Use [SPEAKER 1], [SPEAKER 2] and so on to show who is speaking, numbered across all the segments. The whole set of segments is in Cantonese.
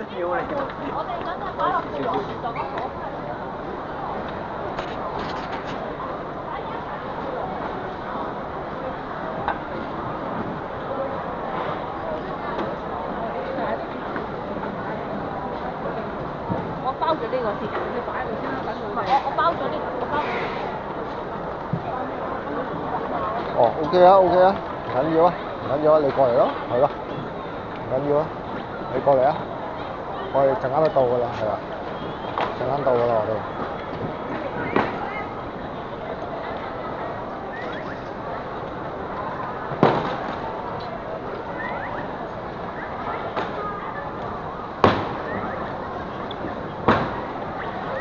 [SPEAKER 1] 我哋嗰陣擺落去黃樹洞嗰個。我包咗呢個先，你擺喺度先啦，等佢。我包咗呢個，我包咗。
[SPEAKER 2] 哦，OK 啊，OK 啊，唔緊要啊，唔緊要啊，你過嚟咯，係咯，唔緊要啊，你過嚟啊，我哋陣間都到㗎啦，係啦，陣間到㗎啦，我哋。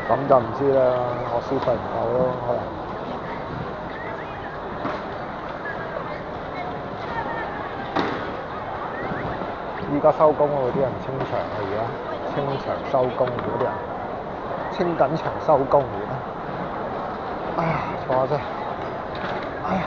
[SPEAKER 2] 咁就唔知啦，我消費唔夠咯，可能。依家收工喎，啲人清場啊，而家清場收工，嗰啲人清緊場收工而家。哎呀，坐下先。哎呀！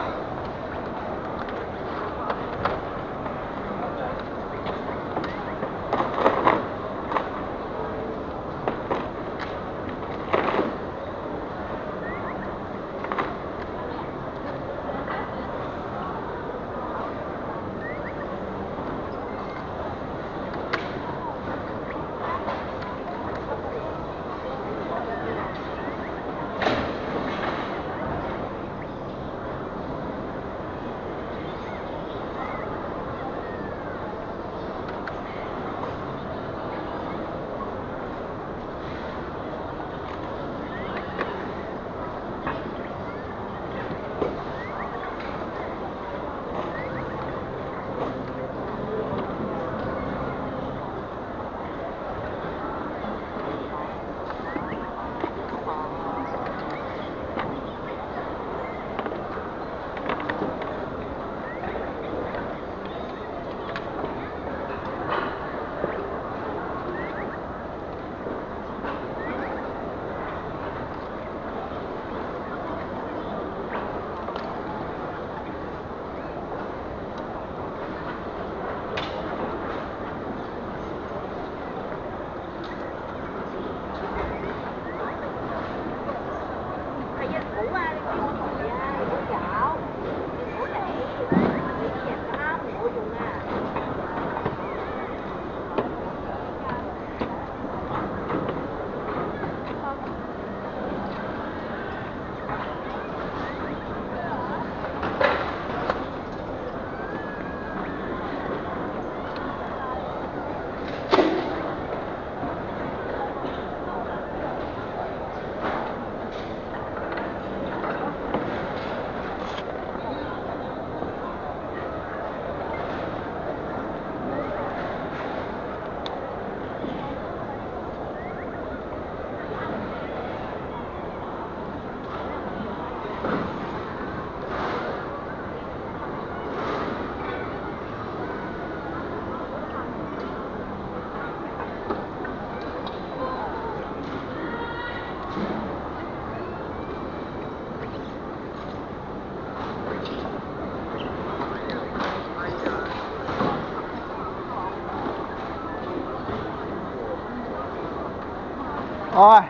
[SPEAKER 2] 喂，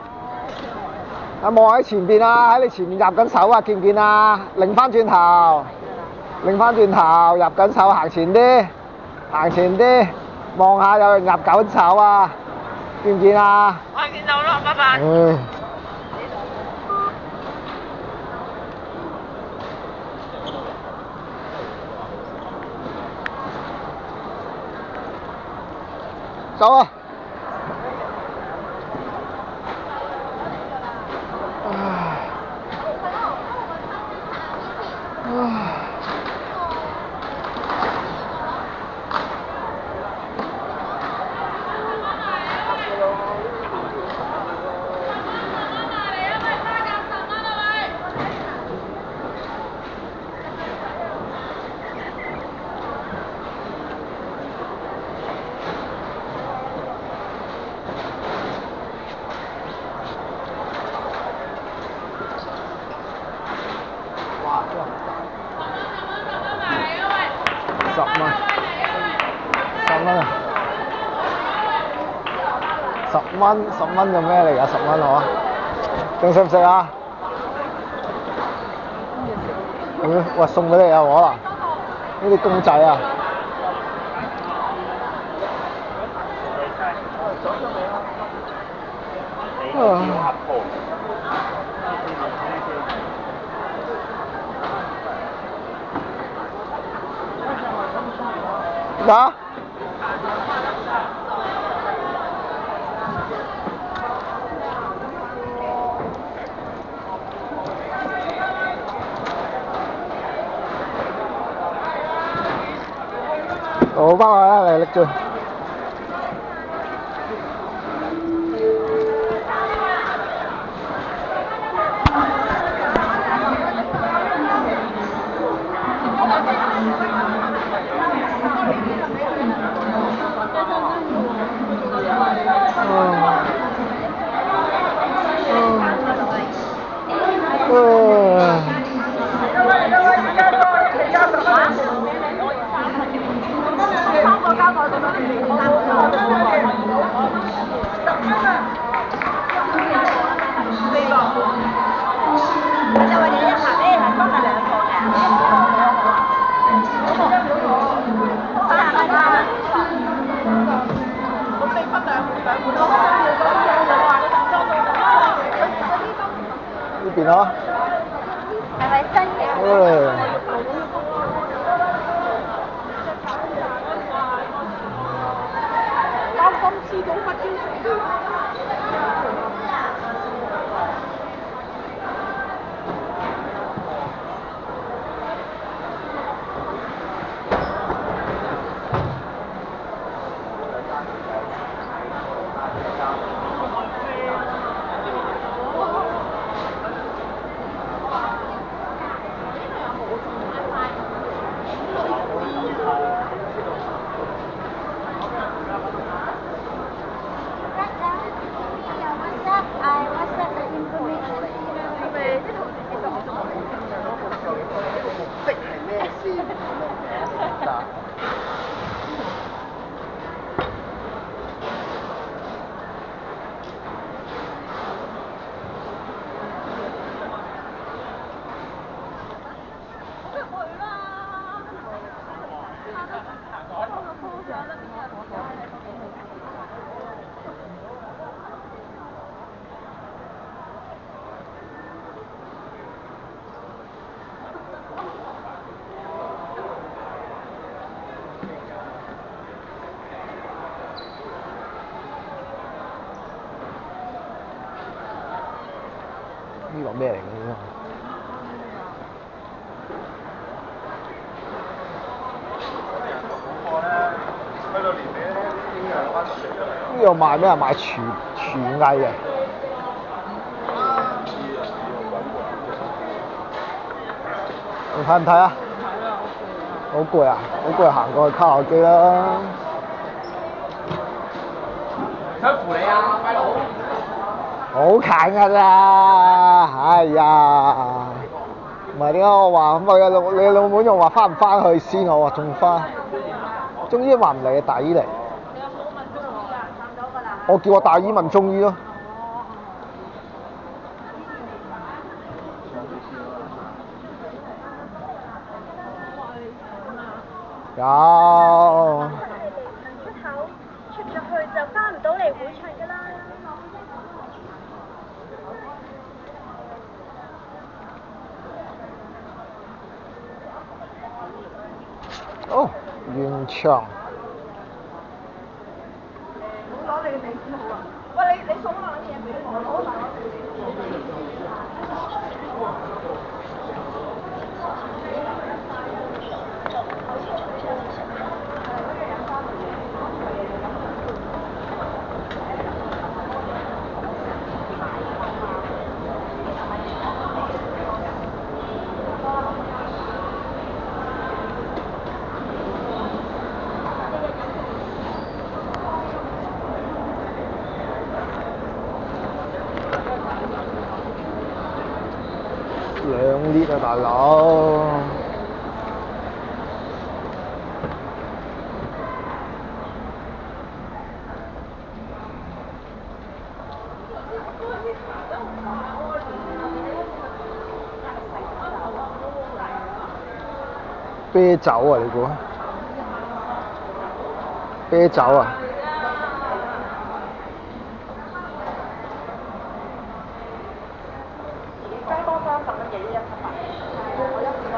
[SPEAKER 2] 有冇喺前邊啊？喺你前面入緊手啊，見唔見啊？擰翻轉頭，擰翻轉頭，入緊手，行前啲，行前啲，望下有人入緊手啊，見唔見啊？
[SPEAKER 1] 我見到咯，拜拜。
[SPEAKER 2] 走啊！ 10蚊嘅咩嚟㗎？10蚊我，仲食唔食啊？喂，送俾你啊，可能呢啲公仔啊。啥？攞翻去啦，你拎住。呢邊咯。
[SPEAKER 1] 係咪新嘅？擔心黐到乜嘢？呢個咩嚟嘅呢個？呢度賣咩啊？賣廚藝啊！你睇唔睇啊？好攰啊！好攰，行過去卡拉 OK 啦。
[SPEAKER 3] 想扶你啊，輝佬！
[SPEAKER 2] 好近㗎咋，哎呀！唔係點解我話咁啊？你老妹仲話翻唔翻去先，我話仲翻，中醫話唔嚟，大醫嚟。
[SPEAKER 1] 你有冇問中醫啊？上咗㗎啦。
[SPEAKER 2] 我叫我大醫問中醫咯。有。
[SPEAKER 1] 出口出咗去就翻唔到嚟會場㗎啦。
[SPEAKER 2] 哦，原場。
[SPEAKER 1] 攞你嘅地址好啊！喂，你送埋啲嘢俾我，攞埋我地址。
[SPEAKER 2] 2 litres啊，大佬！啤酒啊，你估？啤酒啊？
[SPEAKER 4] 雞多30蚊嘅1178，我一次多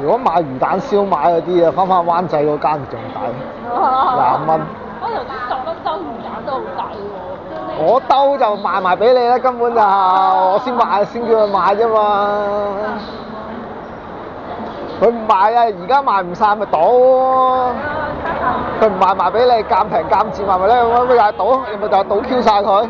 [SPEAKER 2] 如果買魚蛋燒賣嗰啲啊，翻灣仔嗰間仲抵，20蚊。
[SPEAKER 4] 我頭先覺得周魚蛋都好抵喎。
[SPEAKER 2] 我兜就賣埋俾你啦，根本就我先叫佢買啫嘛。佢唔賣啊，而家賣唔晒咪倒。佢唔賣埋俾你，減平減賤賣咪咧，咁咪又係倒，你咪就係倒 Q 晒佢。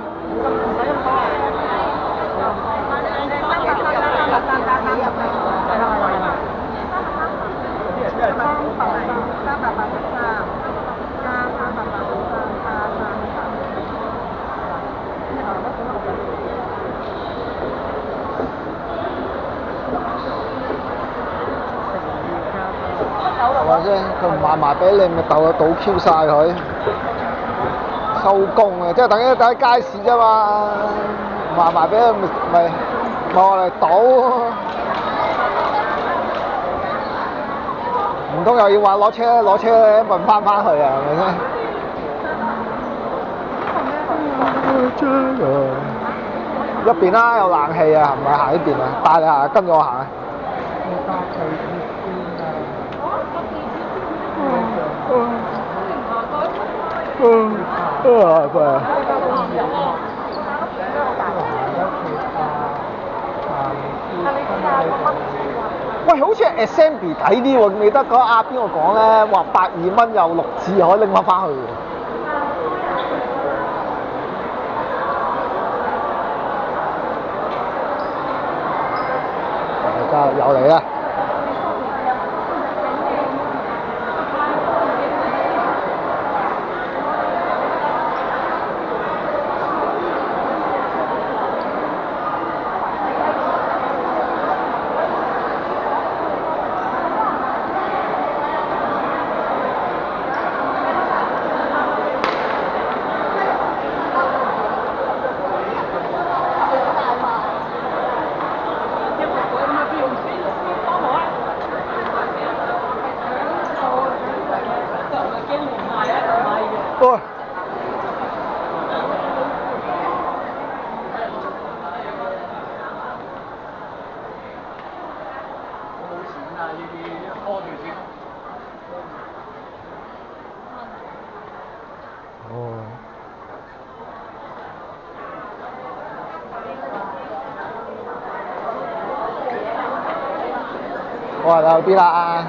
[SPEAKER 2] 係咪先？佢唔賣埋俾你，咪倒 Q 晒佢，收工啊！即係等於街市啫嘛，賣埋俾佢咪我嚟倒，唔通又要話攞車運翻去啊？係咪先？一邊啦，有冷氣啊，唔係行呢邊啊，帶你行，跟住我行啊！喂，好似係 Assembly 抵啲喎，記得嗰阿邊個講咧，話82蚊有6支可以拎翻去喎。又嚟啦！喂！我話你去邊啦？